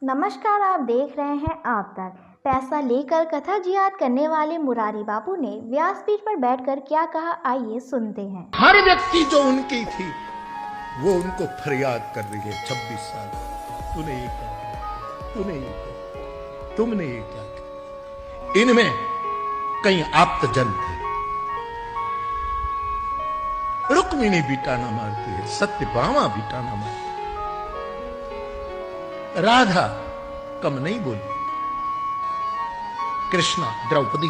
नमस्कार, आप देख रहे हैं आप तक। पैसा लेकर कथा जियाद करने वाले मुरारी बापू ने व्यासपीठ पर बैठकर क्या कहा, आइए सुनते हैं। हर व्यक्ति जो उनकी थी वो उनको फरियाद कर रही है 26 साल। तूने ये क्या किया, तूने ये क्या, तुमने ये क्या किया। इनमें कई आप्तजन थे। रुक्मिणी भी ताना मारती है, सत्यभामा भी ताना मारती है, राधा कम नहीं बोली, कृष्णा, द्रौपदी,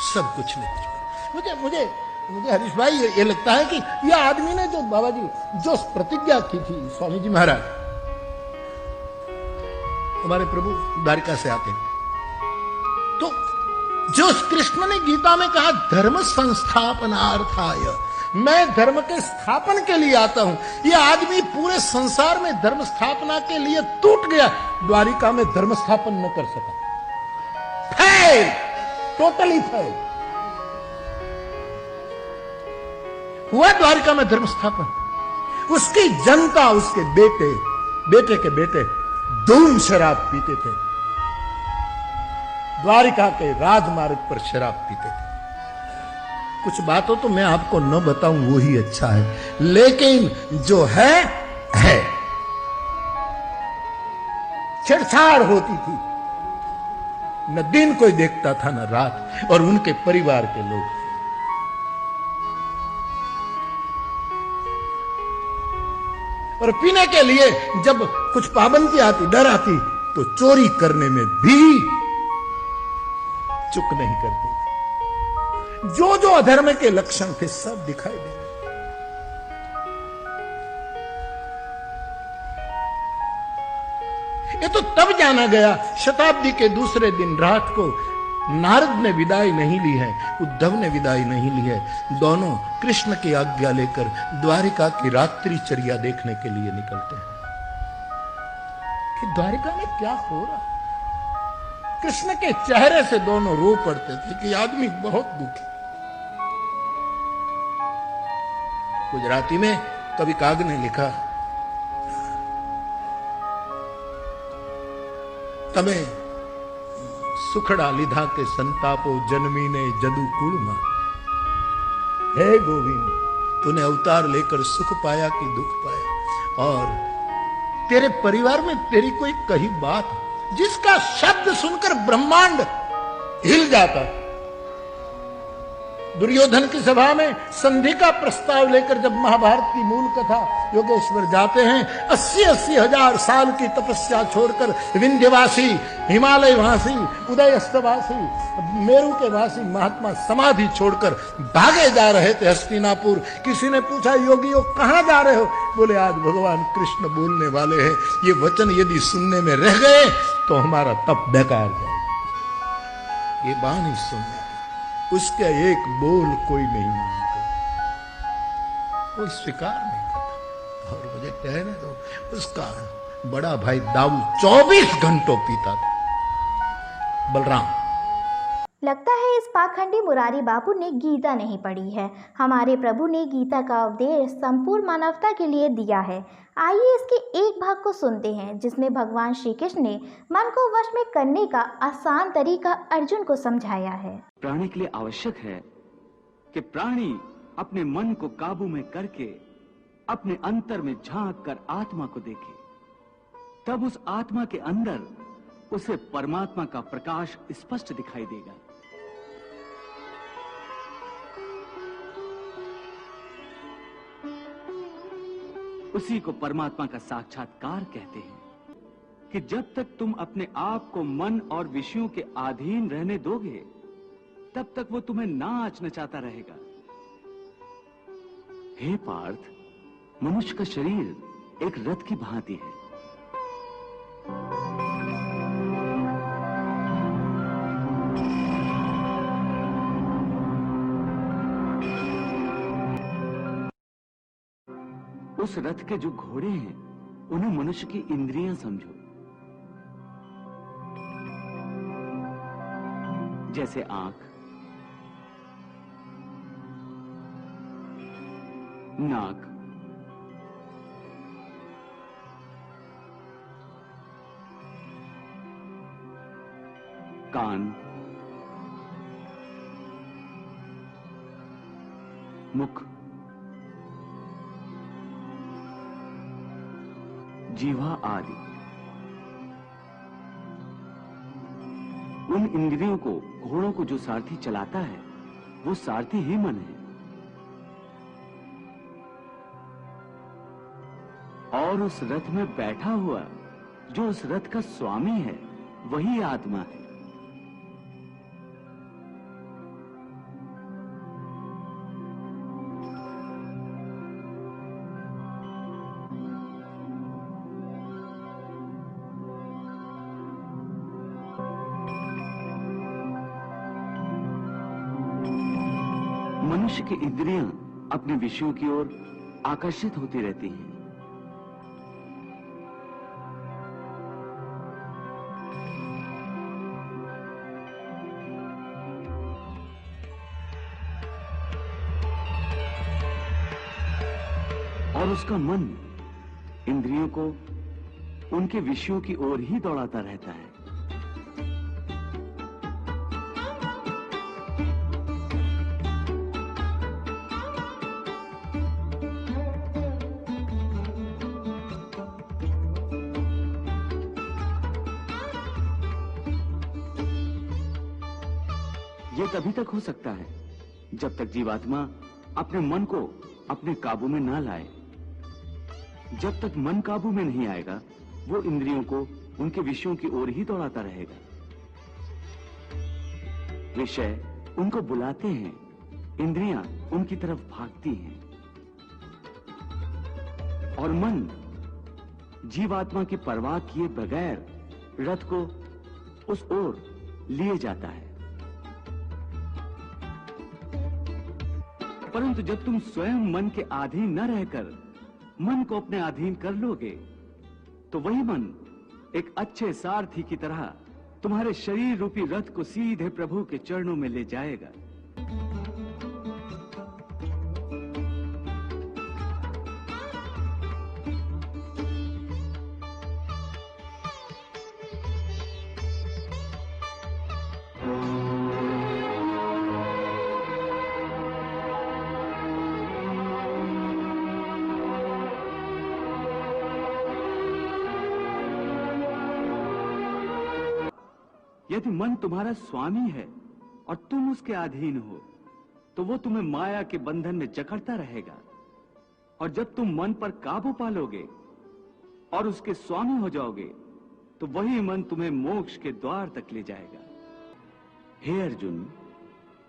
सब कुछ ने कुछ। मुझे मुझे मुझे हरीश भाई ये लगता है कि ये आदमी ने जो बाबा जी जो प्रतिज्ञा की थी, स्वामी जी महाराज हमारे प्रभु द्वारिका से आते हैं तो जो कृष्ण ने गीता में कहा धर्म संस्थापनार्थाय, मैं धर्म के स्थापन के लिए आता हूं, ये आदमी पूरे संसार में धर्म स्थापना के लिए टूट गया, द्वारिका में धर्म स्थापन न कर सका। फेल, टोटली फेल हुआ द्वारिका में धर्म स्थापन। उसकी जनता, उसके बेटे, बेटे के बेटे धूम शराब पीते थे, द्वारिका के राजमार्ग पर शराब पीते थे। कुछ बातों तो मैं आपको न बताऊं वो ही अच्छा है, लेकिन जो है छेड़छाड़ होती थी, न दिन कोई देखता था न रात, और उनके परिवार के लोग। और पीने के लिए जब कुछ पाबंदी आती, डर आती, तो चोरी करने में भी चुक नहीं करते थे। जो जो अधर्म के लक्षण थे सब दिखाई दे रहे। ये तो तब जाना गया, शताब्दी के दूसरे दिन रात को नारद ने विदाई नहीं ली है, उद्धव ने विदाई नहीं ली है। दोनों कृष्ण की आज्ञा लेकर द्वारिका की रात्रिचर्या देखने के लिए निकलते हैं कि द्वारिका में क्या हो रहा। कृष्ण के चेहरे से दोनों रो पड़ते थे कि आदमी बहुत दुखी। गुजराती में कवि काग ने लिखा, तमे सुखड़ा लिधा के संतापो जन्मी ने जदू कुड़मा। हे गोविंद, तूने अवतार लेकर सुख पाया कि दुख पाया, और तेरे परिवार में तेरी कोई कही बात जिसका शब्द सुनकर ब्रह्मांड हिल जाता। दुर्योधन की सभा में संधि का प्रस्ताव लेकर जब महाभारत की मूल कथा योगेश्वर जाते हैं, 80-80 हजार साल की तपस्या छोड़कर विंध्यवासी, हिमालय वासी, उदयस्तवासी, मेरू के वासी महात्मा समाधि छोड़कर भागे जा रहे थे हस्तिनापुर। किसी ने पूछा, योगियों कहां जा रहे हो? बोले, आज भगवान कृष्ण बोलने वाले हैं, ये वचन यदि सुनने में रह गए तो हमारा तप बेकार जाए। ये बाणी सुनने, उसके एक बोल कोई नहीं मानते, कोई स्वीकार नहीं करता। और मुझे कहने दो, उसका बड़ा भाई दाऊ 24 घंटों पीता था, बलराम। लगता है इस पाखंडी मुरारी बापू ने गीता नहीं पढ़ी है। हमारे प्रभु ने गीता का उपदेश संपूर्ण मानवता के लिए दिया है। आइए इसके एक भाग को सुनते हैं, जिसमें भगवान श्री कृष्ण ने मन को वश में करने का आसान तरीका अर्जुन को समझाया है। प्राणी के लिए आवश्यक है कि प्राणी अपने मन को काबू में करके अपने अंतर में झांक कर आत्मा को देखे, तब उस आत्मा के अंदर उसे परमात्मा का प्रकाश स्पष्ट दिखाई देगा। उसी को परमात्मा का साक्षात्कार कहते हैं कि जब तक तुम अपने आप को मन और विषयों के अधीन रहने दोगे, तब तक वो तुम्हें नाच नचाता रहेगा। हे पार्थ, मनुष्य का शरीर एक रथ की भांति है। उस रथ के जो घोड़े हैं, उन्हें मनुष्य की इंद्रियां समझो। जैसे आंख, नाक, कान, मुख, जीवा आदि उन इंद्रियों को, घोड़ों को जो सारथी चलाता है वो सारथी ही मन है। और उस रथ में बैठा हुआ जो उस रथ का स्वामी है वही आत्मा है। मनुष्य की इंद्रियां अपने विषयों की ओर आकर्षित होती रहती हैं। और उसका मन इंद्रियों को उनके विषयों की ओर ही दौड़ाता रहता है। ये तभी तक हो सकता है जब तक जीवात्मा अपने मन को अपने काबू में ना लाए। जब तक मन काबू में नहीं आएगा वो इंद्रियों को उनके विषयों की ओर ही दौड़ाता रहेगा। विषय उनको बुलाते हैं, इंद्रियां उनकी तरफ भागती हैं और मन जीवात्मा की परवाह किए बगैर रथ को उस ओर लिए जाता है। परंतु जब तुम स्वयं मन के अधीन न रहकर मन को अपने अधीन कर लोगे तो वही मन एक अच्छे सारथी की तरह तुम्हारे शरीर रूपी रथ को सीधे प्रभु के चरणों में ले जाएगा। यदि मन तुम्हारा स्वामी है और तुम उसके अधीन हो तो वो तुम्हें माया के बंधन में जकड़ता रहेगा। और जब तुम मन पर काबू पालोगे और उसके स्वामी हो जाओगे तो वही मन तुम्हें मोक्ष के द्वार तक ले जाएगा। हे अर्जुन,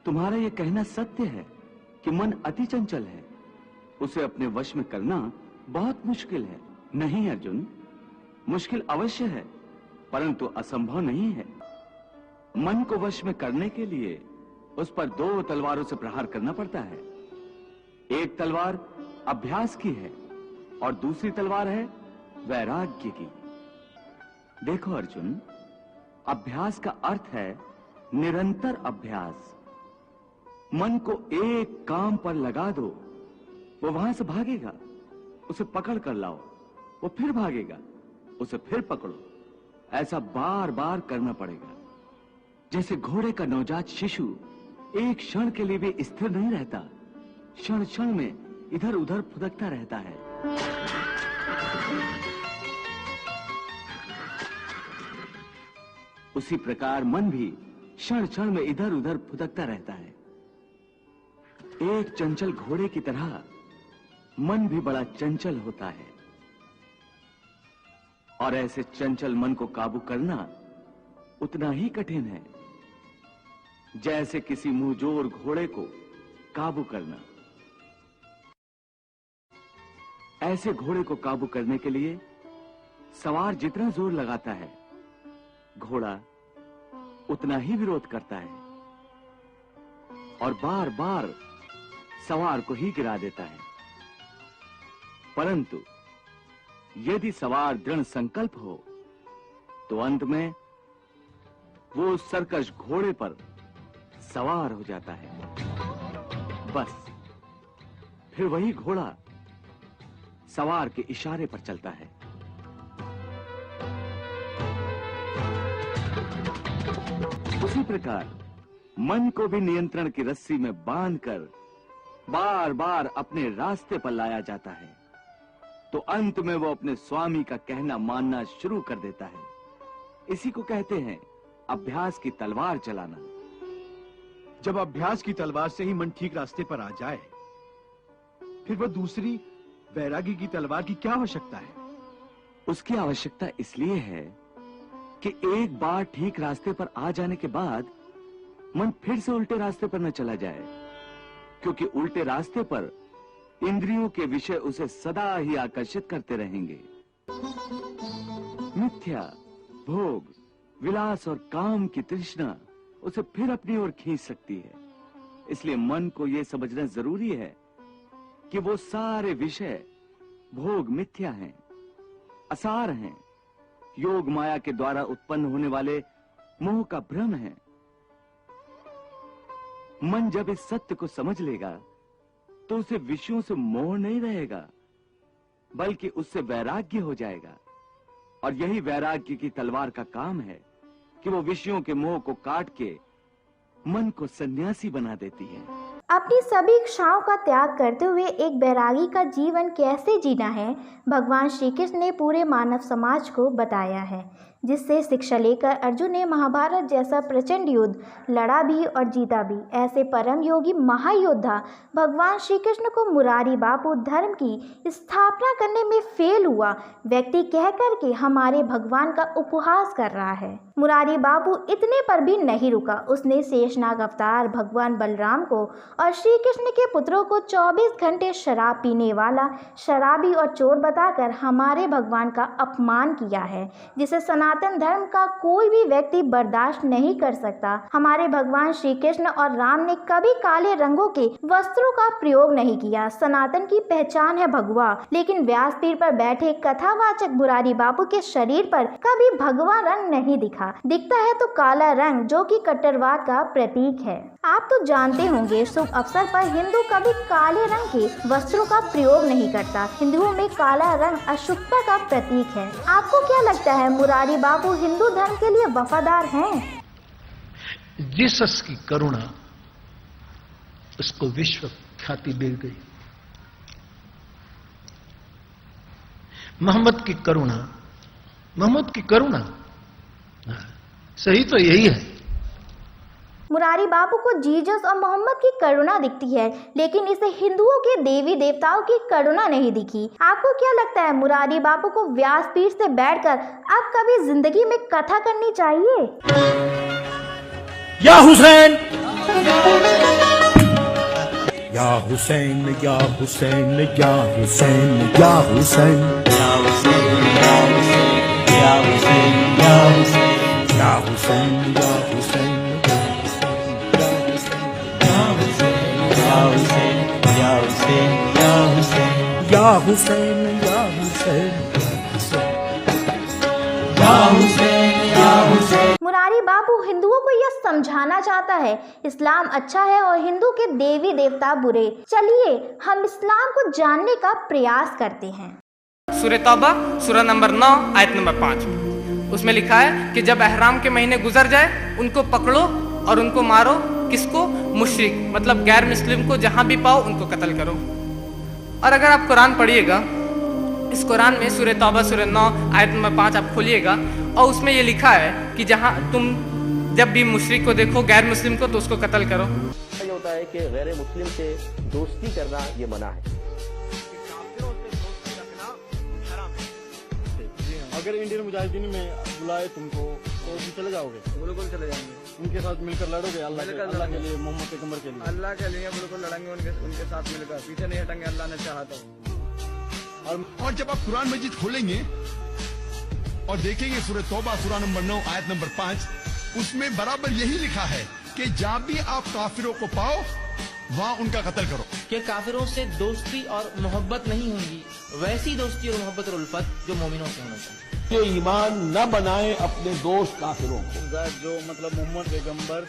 तुम्हारा यह कहना सत्य है कि मन अति चंचल है, उसे अपने वश में करना बहुत मुश्किल है। नहीं अर्जुन, मुश्किल अवश्य है परंतु असंभव नहीं है। मन को वश में करने के लिए उस पर 2 तलवारों से प्रहार करना पड़ता है। एक तलवार अभ्यास की है और दूसरी तलवार है वैराग्य की। देखो अर्जुन, अभ्यास का अर्थ है निरंतर अभ्यास। मन को एक काम पर लगा दो, वो वहां से भागेगा, उसे पकड़ कर लाओ, वो फिर भागेगा, उसे फिर पकड़ो। ऐसा बार बार करना पड़ेगा। जैसे घोड़े का नवजात शिशु एक क्षण के लिए भी स्थिर नहीं रहता, क्षण क्षण में इधर उधर फुदकता रहता है। उसी प्रकार मन भी क्षण क्षण में इधर उधर फुदकता रहता है। एक चंचल घोड़े की तरह मन भी बड़ा चंचल होता है और ऐसे चंचल मन को काबू करना उतना ही कठिन है जैसे किसी मुंहजोर घोड़े को काबू करना। ऐसे घोड़े को काबू करने के लिए सवार जितना जोर लगाता है, घोड़ा उतना ही विरोध करता है और बार बार सवार को ही गिरा देता है। परंतु यदि सवार दृढ़ संकल्प हो तो अंत में वो सरकश घोड़े पर सवार हो जाता है। बस फिर वही घोड़ा सवार के इशारे पर चलता है। उसी प्रकार मन को भी नियंत्रण की रस्सी में बांधकर बार बार अपने रास्ते पर लाया जाता है, तो अंत में वो अपने स्वामी का कहना मानना शुरू कर देता है। इसी को कहते हैं अभ्यास की तलवार चलाना। जब अभ्यास की तलवार से ही मन ठीक रास्ते पर आ जाए, फिर वह दूसरी वैरागी की तलवार की क्या आवश्यकता है? उसकी आवश्यकता इसलिए है कि एक बार ठीक रास्ते पर आ जाने के बाद मन फिर से उल्टे रास्ते पर न चला जाए, क्योंकि उल्टे रास्ते पर इंद्रियों के विषय उसे सदा ही आकर्षित करते रहेंगे। मिथ्या, भोग, विलास और काम की तृष्णा उसे फिर अपनी ओर खींच सकती है। इसलिए मन को यह समझना जरूरी है कि वो सारे विषय भोग मिथ्या हैं, असार हैं, योग माया के द्वारा उत्पन्न होने वाले मोह का भ्रम है। मन जब इस सत्य को समझ लेगा तो उसे विषयों से मोह नहीं रहेगा, बल्कि उससे वैराग्य हो जाएगा। और यही वैराग्य की तलवार का काम है कि वो विषयों के मोह को काट के मन को सन्यासी बना देती है। अपनी सभी इच्छाओं का त्याग करते हुए एक बैरागी का जीवन कैसे जीना है, भगवान श्री कृष्ण ने पूरे मानव समाज को बताया है, जिससे शिक्षा लेकर अर्जुन ने महाभारत जैसा प्रचंड युद्ध लड़ा भी और जीता भी। ऐसे परम योगी महायोद्धा भगवान श्री कृष्ण को मुरारी बापू धर्म की स्थापना करने में फेल हुआ व्यक्ति कह करके हमारे भगवान का उपहास कर रहा है। मुरारी बापू इतने पर भी नहीं रुका, उसने शेषनाग अवतार भगवान बलराम को और श्री कृष्ण के पुत्रों को 24 घंटे शराब पीने वाला शराबी और चोर बताकर हमारे भगवान का अपमान किया है, जिसे सनातन धर्म का कोई भी व्यक्ति बर्दाश्त नहीं कर सकता। हमारे भगवान श्री कृष्ण और राम ने कभी काले रंगों के वस्त्रों का प्रयोग नहीं किया। सनातन की पहचान है भगवा, लेकिन व्यासपीठ पर बैठे कथावाचक मुरारी बापू के शरीर पर कभी भगवा रंग नहीं दिखता है तो काला रंग, जो कि कट्टरवाद का प्रतीक है। आप तो जानते होंगे, शुभ अवसर पर हिंदू कभी काले रंग के वस्त्रों का प्रयोग नहीं करता। हिंदुओं में काला रंग अशुभता का प्रतीक है। आपको क्या लगता है, मुरारी बापू हिंदू धर्म के लिए वफादार हैं? जीसस की करुणा उसको विश्व ख्याति मिल गई। मोहम्मद की करुणा सही तो यही है। मुरारी बापू को जीसस और मोहम्मद की करुणा दिखती है, लेकिन इसे हिंदुओं के देवी देवताओं की करुणा नहीं दिखी। आपको क्या लगता है, मुरारी बापू को व्यासपीठ से बैठकर अब कभी जिंदगी में कथा करनी चाहिए? या हुसैन, या हुसैन, या हुसैन, या हुसैन, या हुसैन, या हुसैन, या हुसैन, या हुसैन, या हुसैन, या हुसैन, या हुसैन, या हुसैन, या हुसैन, या हुसैन, या हुसैन, या हुसैन, या हुसैन, या हुसैन। मुरारी बापू हिंदुओं को यह समझाना चाहता है इस्लाम अच्छा है और हिंदू के देवी देवता बुरे। चलिए हम इस्लाम को जानने का प्रयास करते हैं। सूरह तौबा सूरह नंबर 9 आयत नंबर 5 उसमें लिखा है कि जब एहराम के महीने गुजर जाए उनको पकड़ो और उनको मारो। किसको? मुशरिक, मतलब गैर मुस्लिम को जहां भी पाओ उनको कत्ल करो। और अगर आप कुरान पढ़िएगा, इस कुरान में सूरह तौबा सूरह 9 आयत नंबर 5 आप खोलिएगा और उसमें ये लिखा है कि जहां तुम जब भी मुशरिक को देखो, गैर मुस्लिम को, तो उसको कत्ल करो। ये होता है कि गैर मुस्लिम से दोस्ती करना ये मना है। अगर इंडियन मुजाहिदीन में बुलाए तुमको तो तुम चले जाओगे? बिल्कुल चले जाएंगे। उनके साथ मिलकर लड़ोगे अल्लाह के लिए, मोहम्मद पैगंबर के लिए? अल्लाह के लिए बिल्कुल लड़ेंगे, उनके साथ मिलकर, पीछे नहीं हटेंगे, अल्लाह ने चाहा तो। और जब आप कुरान मजीद खोलेंगे और देखेंगे सूरह तौबा सूरह नंबर 9 आयत नंबर 5, उसमें बराबर यही लिखा है कि जहाँ भी आप काफिरों को पाओ वहाँ उनका कत्ल करो। कि काफिरों से दोस्ती और मोहब्बत नहीं होगी, वैसी दोस्ती और मोहब्बत और उल्फत जो मोमिनों से होना चाहिए। ये ईमान न बनाए अपने दोस्त काफिरों को। जो मतलब मोहम्मद पैगंबर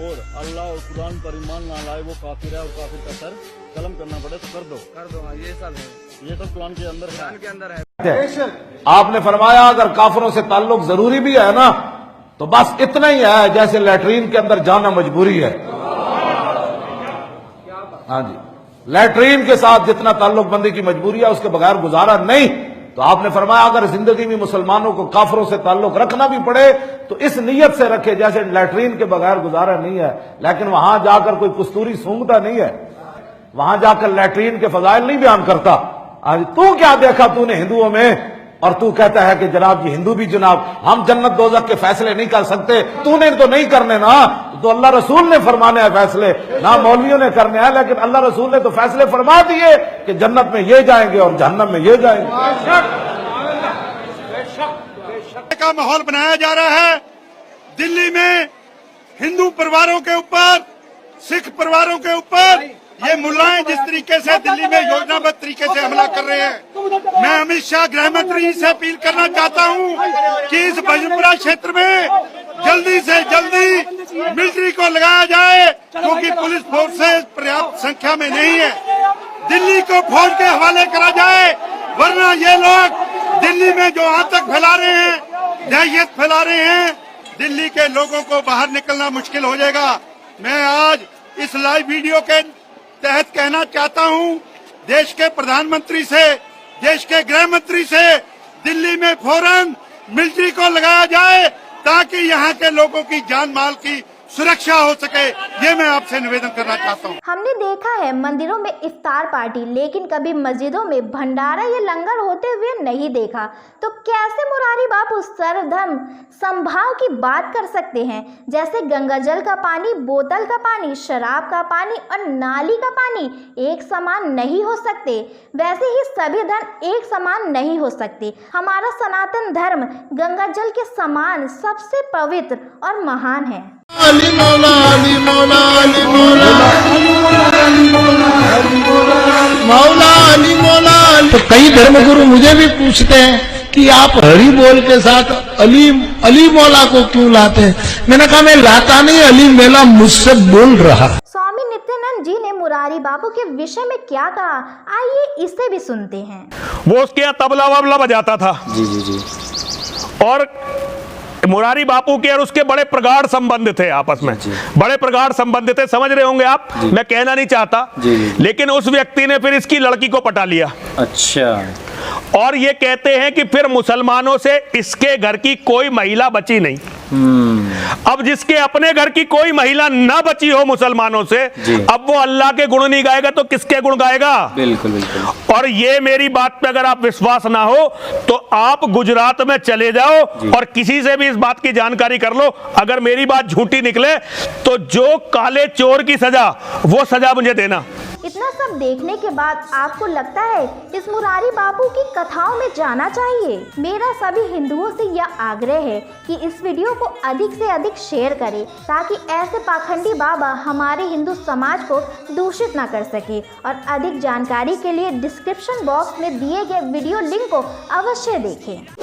और अल्लाह और कुरान पर ईमान ना लाए वो काफिर है, और काफिर का सर कलम करना पड़े तो कर दो। हाँ, ये सब है, ये सब कुरान के अंदर है। आपने फरमाया अगर काफिरों से ताल्लुक जरूरी भी है ना तो बस इतना ही है जैसे लैट्रीन के अंदर जाना मजबूरी है। हाँ जी, लैट्रीन के साथ जितना ताल्लुकबंदी की मजबूरी है उसके बगैर गुजारा नहीं। तो आपने फरमाया अगर जिंदगी में मुसलमानों को काफिरों से ताल्लुक रखना भी पड़े तो इस नीयत से रखे जैसे लैट्रीन के बगैर गुजारा नहीं है। लेकिन वहां जाकर कोई कस्तूरी सूंघता नहीं है, वहां जाकर लैट्रीन के फजाइल नहीं बयान करता। आज तू क्या देखा तूने हिंदुओं में, और तू कहता है कि जनाब जी हिंदू भी जनाब हम जन्नत दोजख के फैसले नहीं कर सकते। तूने तो नहीं करने ना, तो अल्लाह रसूल ने फरमाने हैं फैसले, ना मौलवियों ने करने हैं। लेकिन अल्लाह रसूल ने तो फैसले फरमा दिए कि जन्नत में ये जाएंगे और जहन्नम में ये जाएंगे। का माहौल बनाया जा रहा है। दिल्ली में हिंदू परिवारों के ऊपर, सिख परिवारों के ऊपर ये मुल्लाएं जिस तरीके से दिल्ली में योजनाबद्ध तरीके से हमला कर रहे हैं, मैं अमित शाह गृह मंत्री से अपील करना चाहता हूं कि इस भजनपुरा क्षेत्र में जल्दी से जल्दी मिलिट्री को लगाया जाए, क्योंकि पुलिस फोर्सेस पर्याप्त संख्या में नहीं है। दिल्ली को फौज के हवाले करा जाए, वरना ये लोग दिल्ली में जो आतंक फैला रहे हैं, दहशत फैला रहे हैं, दिल्ली के लोगों को बाहर निकलना मुश्किल हो जाएगा। मैं आज इस लाइव वीडियो के तहत कहना चाहता हूं देश के प्रधानमंत्री से, देश के गृह मंत्री से, दिल्ली में फौरन मिलिट्री को लगाया जाए ताकि यहाँ के लोगों की जान माल की सुरक्षा हो सके। ये मैं आपसे निवेदन करना चाहता हूँ। हमने देखा है मंदिरों में इफ्तार पार्टी, लेकिन कभी मस्जिदों में भंडारा या लंगर होते हुए नहीं देखा। तो कैसे मुरारी बापू सर्वधर्म समभाव की बात कर सकते हैं? जैसे गंगा जल का पानी, बोतल का पानी, शराब का पानी और नाली का पानी एक समान नहीं हो सकते, वैसे ही सभी धर्म एक समान नहीं हो सकते। हमारा सनातन धर्म गंगा जल के समान सबसे पवित्र और महान है। अली मौला, अली मौला, अली मौला, मौला अली मौला। तो कई धर्मगुरु मुझे भी पूछते हैं कि आप हरि बोल के साथ अली अली मौला को क्यों लाते हैं? मैंने कहा मैं लाता नहीं, अली मौला मुझसे बोल रहा। स्वामी नित्यानंद जी ने मुरारी बापू के विषय में क्या कहा, आइए इसे भी सुनते हैं। वो उसके यहाँ तबला वबला बजाता था। जी जी जी। और मुरारी बापू के और उसके बड़े प्रगाढ़ संबंध थे आपस में, बड़े प्रगाढ़ संबंध थे, समझ रहे होंगे आप। मैं कहना नहीं चाहता, लेकिन उस व्यक्ति ने फिर इसकी लड़की को पटा लिया। अच्छा। और ये कहते हैं कि फिर मुसलमानों से इसके घर की कोई महिला बची नहीं। अब जिसके अपने घर की कोई महिला ना बची हो मुसलमानों से, अब वो अल्लाह के गुण नहीं गाएगा तो किसके गुण गाएगा? बिल्कुल बिल्कुल। और ये मेरी बात पे अगर आप विश्वास ना हो तो आप गुजरात में चले जाओ और किसी से भी इस बात की जानकारी कर लो। अगर मेरी बात झूठी निकले तो जो काले चोर की सजा, वो सजा मुझे देना। इतना सब देखने के बाद आपको लगता है इस मुरारी बापू की कथाओं में जाना चाहिए? मेरा सभी हिंदुओं से यह आग्रह है कि इस वीडियो को अधिक से अधिक शेयर करें ताकि ऐसे पाखंडी बाबा हमारे हिंदू समाज को दूषित ना कर सके। और अधिक जानकारी के लिए डिस्क्रिप्शन बॉक्स में दिए गए वीडियो लिंक को अवश्य देखें।